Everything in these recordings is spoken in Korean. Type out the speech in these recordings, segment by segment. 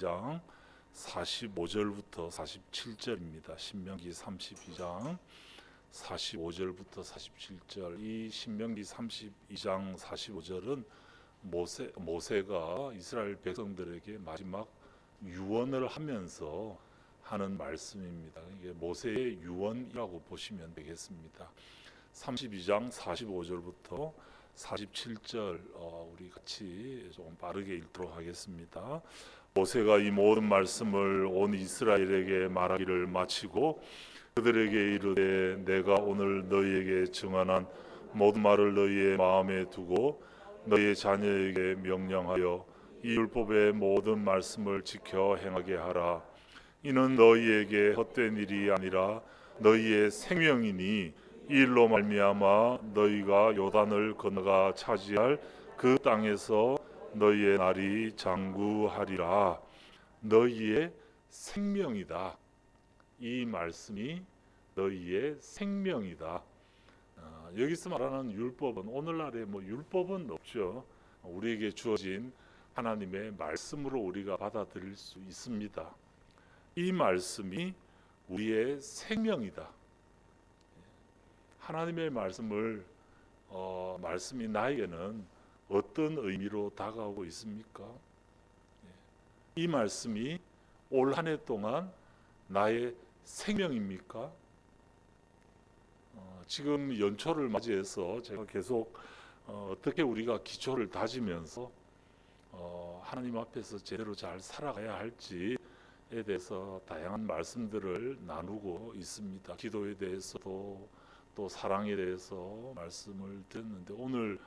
32장 45절부터 47절입니다. 신명기 32장 45절부터 47절. 이 신명기 32장 45절은 모세가 이스라엘 백성들에게 마지막 유언을 하면서 하는 말씀입니다. 이게 모세의 유언이라고 보시면 되겠습니다. 32장 45절부터 47절 우리 같이 조금 빠르게 읽도록 하겠습니다. 모세가 이 모든 말씀을 온 이스라엘에게 말하기를 마치고 그들에게 이르되 내가 오늘 너희에게 증언한 모든 말을 너희의 마음에 두고 너희의 자녀에게 명령하여 이 율법의 모든 말씀을 지켜 행하게 하라. 이는 너희에게 헛된 일이 아니라 너희의 생명이니 이 일로 말미암아 너희가 요단을 건너가 차지할 그 땅에서 너희의 날이 장구하리라. 너희의 생명이다. 이 말씀이 너희의 생명이다. 여기서 말하는 율법은 오늘날에 율법은 없죠. 우리에게 주어진 하나님의 말씀으로 우리가 받아들일 수 있습니다. 이 말씀이 우리의 생명이다. 하나님의 말씀이 나에게는 어떤 의미로 다가오고 있습니까? 이 말씀이 올 한 해 동안 나의 생명입니까? 지금 연초를 맞이해서 제가 계속 어떻게 우리가 기초를 다지면서 하나님 앞에서 제대로 잘 살아가야 할지에 대해서 다양한 말씀들을 나누고 있습니다. 기도에 대해서도 또 사랑에 대해서 말씀을 드렸는데 오늘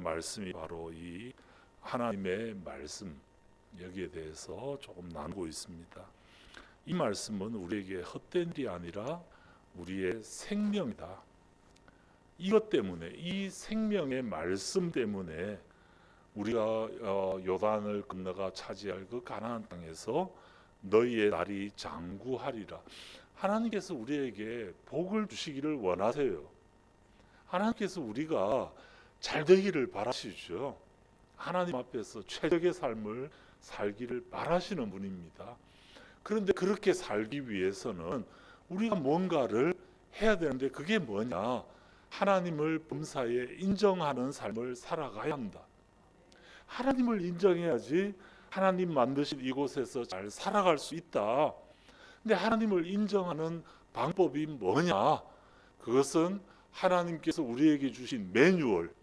말씀이 바로 이 하나님의 말씀 여기에 대해서 조금 나누고 있습니다. 이 말씀은 우리에게 헛된 일이 아니라 우리의 생명이다. 이것 때문에 이 생명의 말씀 때문에 우리가 요단을 건너가 차지할 그 가나안 땅에서 너희의 날이 장구하리라. 하나님께서 우리에게 복을 주시기를 원하세요. 하나님께서 우리가 잘 되기를 바라시죠. 하나님 앞에서 최적의 삶을 살기를 바라시는 분입니다. 그런데 그렇게 살기 위해서는 우리가 뭔가를 해야 되는데 그게 뭐냐? 하나님을 범사에 인정하는 삶을 살아가야 한다. 하나님을 인정해야지 하나님 만드신 이곳에서 잘 살아갈 수 있다. 근데 하나님을 인정하는 방법이 뭐냐? 그것은 하나님께서 우리에게 주신 매뉴얼.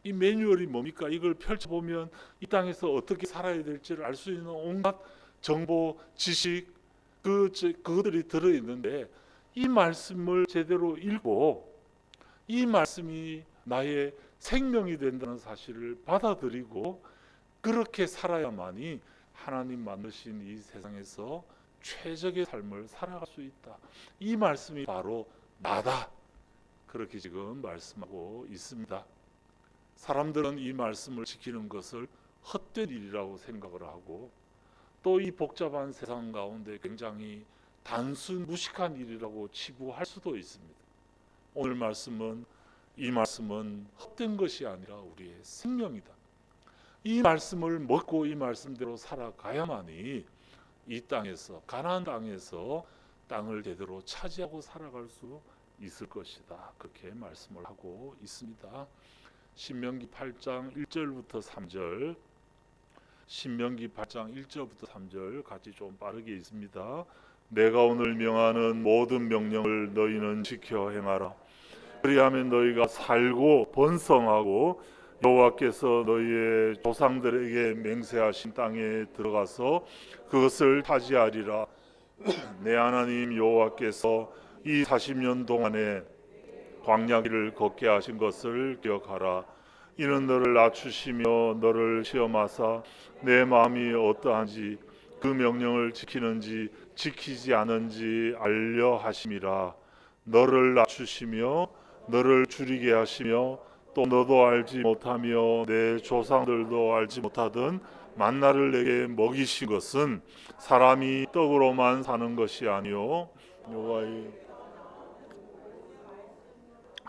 이 매뉴얼이 뭡니까? 이걸 펼쳐보면 이 땅에서 어떻게 살아야 될지를 알 수 있는 온갖 정보, 지식 그것들이 들어있는데 이 말씀을 제대로 읽고 이 말씀이 나의 생명이 된다는 사실을 받아들이고 그렇게 살아야만이 하나님 만드신 이 세상에서 최적의 삶을 살아갈 수 있다. 이 말씀이 바로 나다. 그렇게 지금 말씀하고 있습니다. 사람들은 이 말씀을 지키는 것을 헛된 일이라고 생각을 하고 또 이 복잡한 세상 가운데 굉장히 단순 무식한 일이라고 치부할 수도 있습니다. 오늘 이 말씀은 헛된 것이 아니라 우리의 생명이다. 이 말씀을 먹고 이 말씀대로 살아가야만이 이 땅에서 가나안 땅에서 땅을 제대로 차지하고 살아갈 수 있을 것이다. 그렇게 말씀을 하고 있습니다. 신명기 8장 1절부터 3절 신명기 8장 1절부터 3절 같이 좀 빠르게 있습니다. 내가 오늘 명하는 모든 명령을 너희는 지켜 행하라. 그리하면 너희가 살고 번성하고 여호와께서 너희의 조상들에게 맹세하신 땅에 들어가서 그것을 차지하리라. 내 하나님 여호와께서 이 40년 동안에 광야길을 걷게 하신 것을 기억하라. 이는 너를 낮추시며 너를 시험하사 내 마음이 어떠한지 그 명령을 지키는지 지키지 않은지 알려 하심이라. 너를 낮추시며 너를 줄이게 하시며 또 너도 알지 못하며 내 조상들도 알지 못하던 만나를 내게 먹이신 것은 사람이 떡으로만 사는 것이 아니요 여호와의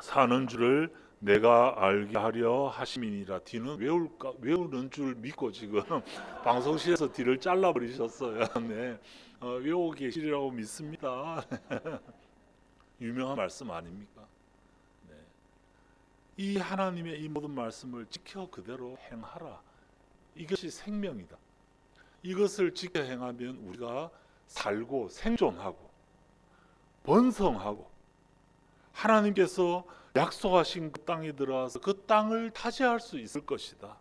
사는 줄을 내가 알게 하려 하심이니라. 뒤는 외우는 줄 믿고 지금 방송실에서 뒤를 잘라버리셨어요. 네, 외우고 계시리라고 믿습니다. 유명한 말씀 아닙니까? 네. 이 하나님의 이 모든 말씀을 지켜 그대로 행하라. 이것이 생명이다. 이것을 지켜 행하면 우리가 살고 생존하고 번성하고 하나님께서 약속하신 그 땅에 들어와서 그 땅을 타지할 수 있을 것이다.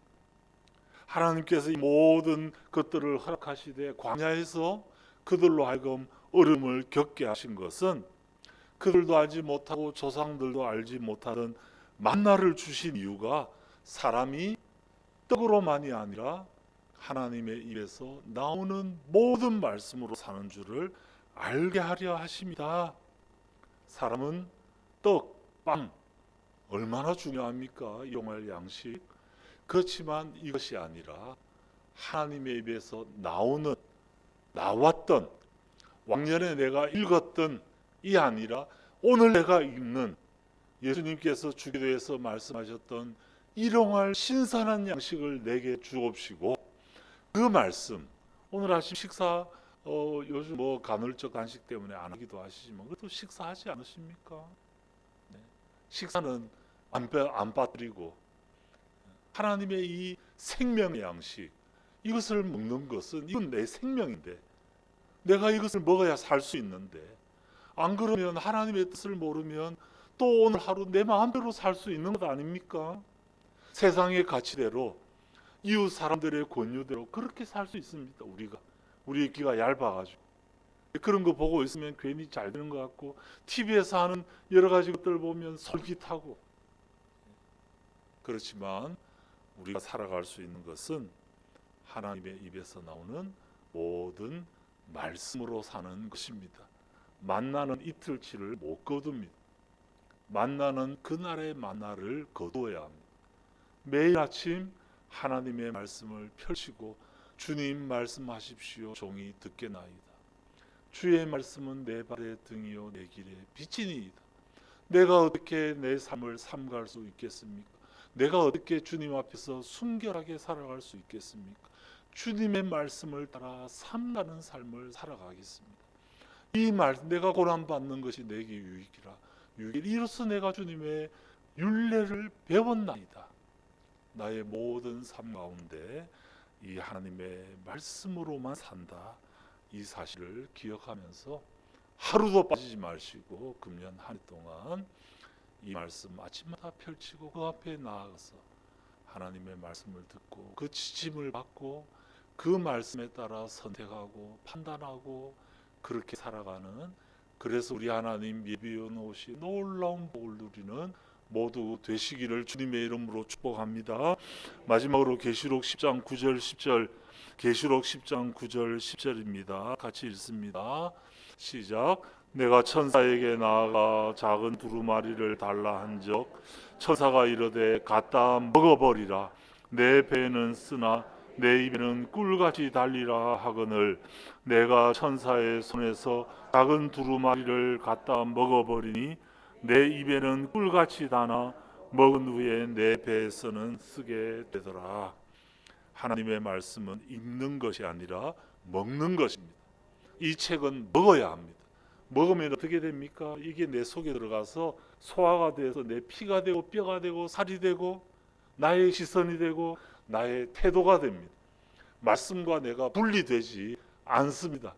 하나님께서 이 모든 것들을 허락하시되 광야에서 그들로 하여금 얼음을 겪게 하신 것은 그들도 알지 못하고 조상들도 알지 못하던 만나를 주신 이유가 사람이 떡으로만이 아니라 하나님의 입에서 나오는 모든 말씀으로 사는 줄을 알게 하려 하십니다. 사람은 떡, 빵 얼마나 중요합니까? 일용할 양식. 그렇지만 이것이 아니라 하나님의 입에서 나왔던 왕년에 내가 읽었던 이 아니라 오늘 내가 읽는 예수님께서 주기도에서 말씀하셨던 일용할 신선한 양식을 내게 주옵시고 그 말씀 오늘 아침 식사 요즘 뭐 간헐적 간식 때문에 안 하기도 하시지만 그것도 식사하지 않으십니까? 네. 식사는 안 빠뜨리고 하나님의 이 생명의 양식 이것을 먹는 것은 이건 내 생명인데 내가 이것을 먹어야 살 수 있는데 안 그러면 하나님의 뜻을 모르면 또 오늘 하루 내 마음대로 살 수 있는 것 아닙니까? 세상의 가치대로 이웃 사람들의 권유대로 그렇게 살 수 있습니다. 우리의 귀가 얇아가지고 그런 거 보고 있으면 괜히 잘 되는 것 같고 TV에서 하는 여러 가지 것들 보면 솔깃하고 그렇지만 우리가 살아갈 수 있는 것은 하나님의 입에서 나오는 모든 말씀으로 사는 것입니다. 만나는 이틀치를 못 거둡니다. 만나는 그날의 만나를 거두어야 합니다. 매일 아침 하나님의 말씀을 펼치고 주님 말씀하십시오. 종이 듣겠나이다. 주의 말씀은 내 발의 등이요 내 길의 빛이니이다. 내가 어떻게 내 삶을 삼갈 수 있겠습니까? 내가 어떻게 주님 앞에서 순결하게 살아갈 수 있겠습니까? 주님의 말씀을 따라 삼가는 삶을 살아가겠습니다. 이 말씀 내가 고난받는 것이 내게 유익이라. 이로써 내가 주님의 율례를 배웠나이다. 나의 모든 삶 가운데 이 하나님의 말씀으로만 산다. 이 사실을 기억하면서 하루도 빠지지 마시고 금년 한 해 동안 이 말씀 아침마다 펼치고 그 앞에 나아가서 하나님의 말씀을 듣고 그 지침을 받고 그 말씀에 따라 선택하고 판단하고 그렇게 살아가는 그래서 우리 하나님 예비해 놓으신 놀라운 복을 누리는 모두 되시기를 주님의 이름으로 축복합니다. 마지막으로 계시록 10장 9절 10절 계시록 10장 9절 10절입니다. 같이 읽습니다. 시작. 내가 천사에게 나아가 작은 두루마리를 달라 한적 천사가 이르되 갖다 먹어버리라. 내 배는 쓰나 내 입에는 꿀같이 달리라 하거늘 내가 천사의 손에서 작은 두루마리를 갖다 먹어버리니 내 입에는 꿀같이 다나 먹은 후에 내 배에서는 쓰게 되더라. 하나님의 말씀은 읽는 것이 아니라 먹는 것입니다. 이 책은 먹어야 합니다. 먹으면 어떻게 됩니까? 이게 내 속에 들어가서 소화가 돼서 내 피가 되고 뼈가 되고 살이 되고 나의 시선이 되고 나의 태도가 됩니다. 말씀과 내가 분리되지 않습니다.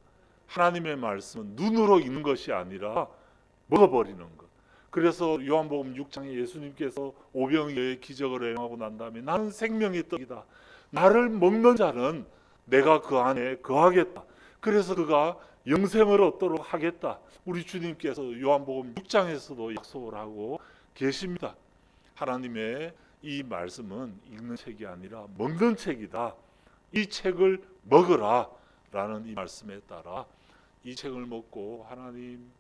하나님의 말씀은 눈으로 읽는 것이 아니라 먹어버리는 것. 그래서 요한복음 6장에 예수님께서 오병이어의 기적을 행하고 난 다음에 나는 생명의 떡이다. 나를 먹는 자는 내가 그 안에 거하겠다. 그래서 그가 영생을 얻도록 하겠다. 우리 주님께서 요한복음 6장에서도 약속을 하고 계십니다. 하나님의 이 말씀은 읽는 책이 아니라 먹는 책이다. 이 책을 먹으라 라는 이 말씀에 따라 이 책을 먹고 하나님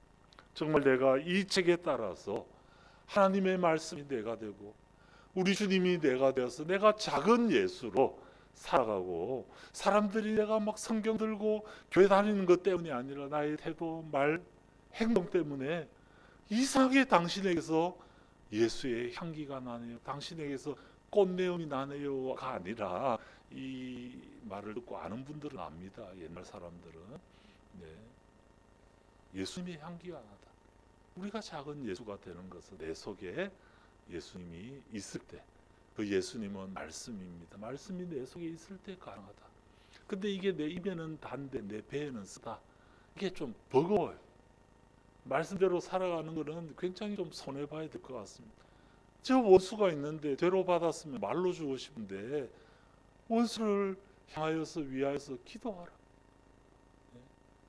정말 내가 이 책에 따라서 하나님의 말씀이 내가 되고 우리 주님이 내가 되어서 내가 작은 예수로 살아가고 사람들이 내가 막 성경 들고 교회 다니는 것 때문이 아니라 나의 태도, 말, 행동 때문에 이상하게 당신에게서 예수의 향기가 나네요, 당신에게서 꽃내음이 나네요가 아니라, 이 말을 듣고 아는 분들은 압니다. 옛날 사람들은. 네. 예수님의 향기가 나다. 우리가 작은 예수가 되는 것은 내 속에 예수님이 있을 때, 그 예수님은 말씀입니다. 말씀이 내 속에 있을 때 가능하다. 근데 이게 내 입에는 단데 내 배에는 쓰다. 이게 좀 버거워요. 말씀대로 살아가는 것은 굉장히 좀 손해봐야 될 것 같습니다. 저 원수가 있는데 죄로 받았으면 말로 주고 싶은데 원수를 향하여서 위하여서 기도하라.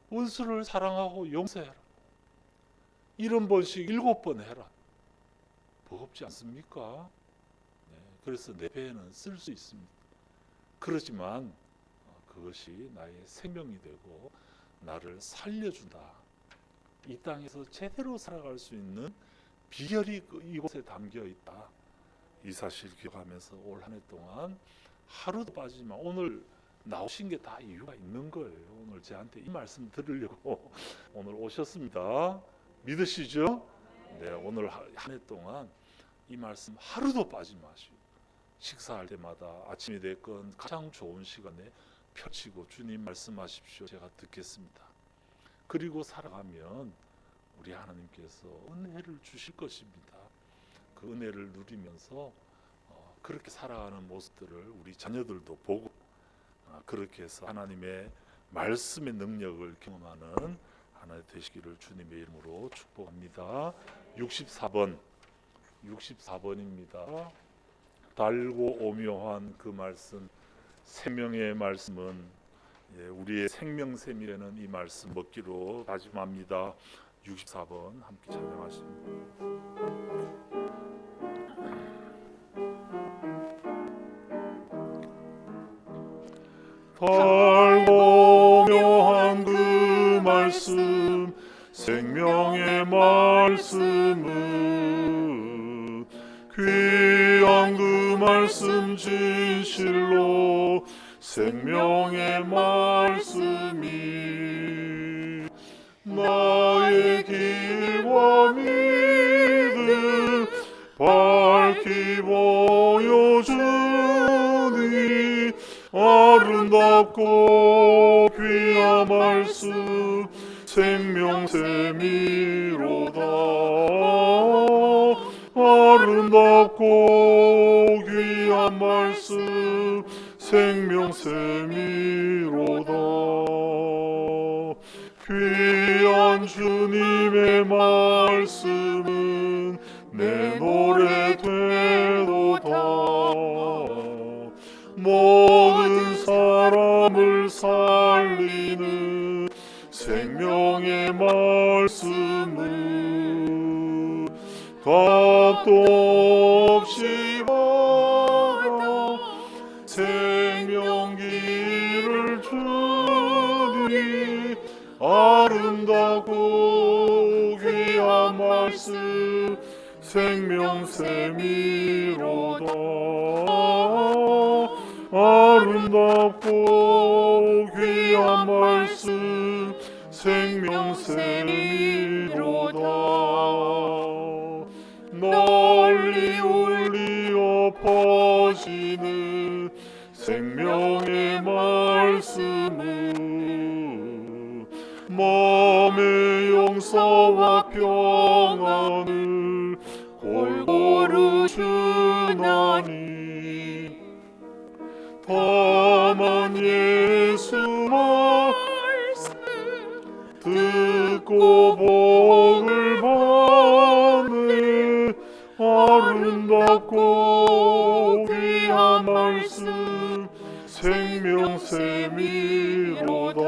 원수를 사랑하고 용서해라. 70번씩 7번 해라. 버겁지 않습니까? 네, 그래서 내 배에는 쓸 수 있습니다. 그렇지만 그것이 나의 생명이 되고 나를 살려준다. 이 땅에서 제대로 살아갈 수 있는 비결이 이곳에 담겨 있다. 이 사실 기억하면서 올 한 해 동안 하루도 빠지지만 오늘 나오신 게 다 이유가 있는 거예요. 오늘 저한테 이 말씀 들으려고 오늘 오셨습니다. 믿으시죠? 네, 오늘 한 해 동안 이 말씀 하루도 빠지지 마시고 식사할 때마다 아침이 됐건 가장 좋은 시간에 펼치고 주님 말씀하십시오. 제가 듣겠습니다. 그리고 살아가면 우리 하나님께서 은혜를 주실 것입니다. 그 은혜를 누리면서 그렇게 살아가는 모습들을 우리 자녀들도 보고 그렇게 해서 하나님의 말씀의 능력을 경험하는 하나 되시기를 주님의 이름으로 축복합니다. 64번입니다. 달고 오묘한 그 말씀, 생명의 말씀은 우리의 생명샘이라는 이 말씀 먹기로 다짐합니다. 64번 함께 찬양하십니다. 달고 묘한 그 말씀, 생명의 말씀은 귀한 그 말씀 진실로 생명의 말씀이 나의 길과 믿음 밝히 보여주니 아름답고 귀한 말씀 생명샘이로다. 아름답고 귀한 말씀 생명샘이로다. 귀한 주님의 말씀은 내 노래 되도다. 모든 사람을 살리는 생명의 말씀은 값도 없이 받아 생명기를 주니 아름답고 귀한 말씀 생명샘이로다. 아름답고 귀한 말씀 생명샘이로다. 널리 울리어 퍼지는 생명의 말씀은 몸의 용서와 평안을 골고루 주나니 다만 예수 말씀 듣고 복을 받네. 아름답고 귀한 말씀 생명샘이로다.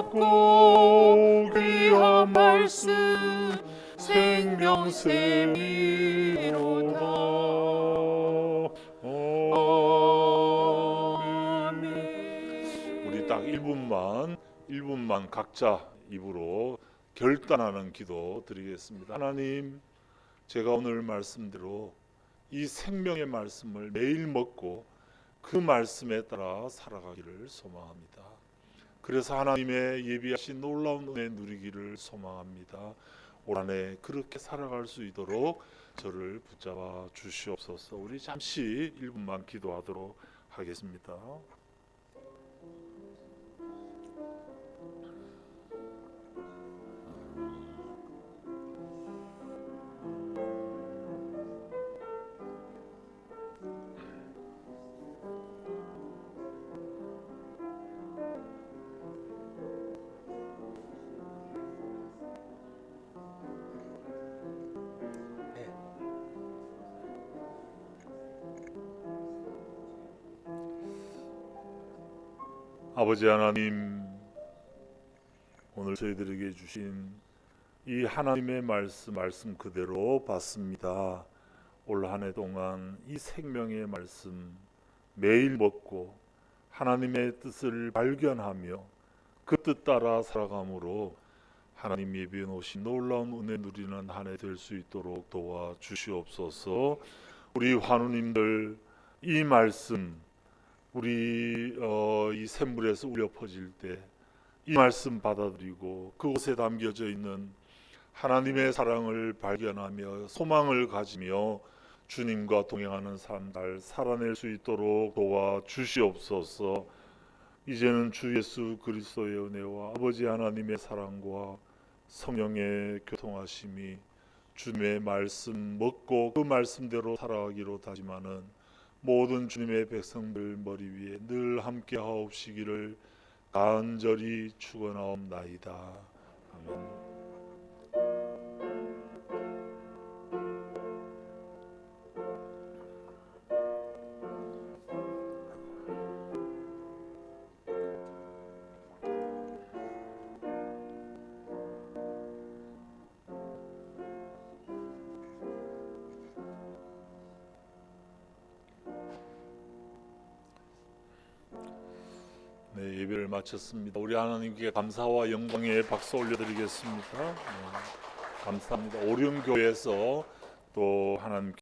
아름답고 귀한 말씀 생명샘이로다. 아멘. 우리 딱 1분만 각자 입으로 결단하는 기도 드리겠습니다. 하나님, 제가 오늘 말씀대로 이 생명의 말씀을 매일 먹고 그 말씀에 따라 살아가기를 소망합니다. 그래서 하나님의 예비하신 놀라운 은혜 누리기를 소망합니다. 올 한 해 그렇게 살아갈 수 있도록 저를 붙잡아 주시옵소서. 우리 잠시 1분만 기도하도록 하겠습니다. 아버지 하나님, 오늘 저희들에게 주신 이 하나님의 말씀 그대로 받습니다. 올 한 해 동안 이 생명의 말씀 매일 먹고 하나님의 뜻을 발견하며 그 뜻 따라 살아감으로 하나님 예비해 놓으신 놀라운 은혜 누리는 한 해 될 수 있도록 도와 주시옵소서. 우리 환우님들 이 말씀 우리 이 샘물에서 울려 퍼질 때 이 말씀 받아들이고 그곳에 담겨져 있는 하나님의 사랑을 발견하며 소망을 가지며 주님과 동행하는 삶 잘 살아낼 수 있도록 도와 주시옵소서. 이제는 주 예수 그리스도의 은혜와 아버지 하나님의 사랑과 성령의 교통하심이 주님의 말씀 먹고 그 말씀대로 살아가기로 다짐하는 모든 주님의 백성들 머리 위에 늘 함께 하옵시기를 간절히 축원하옵나이다. 아멘. 네, 예배를 마쳤습니다. 우리 하나님께 감사와 영광의 박수 올려드리겠습니다. 감사합니다. 오륜교회에서 또 하나님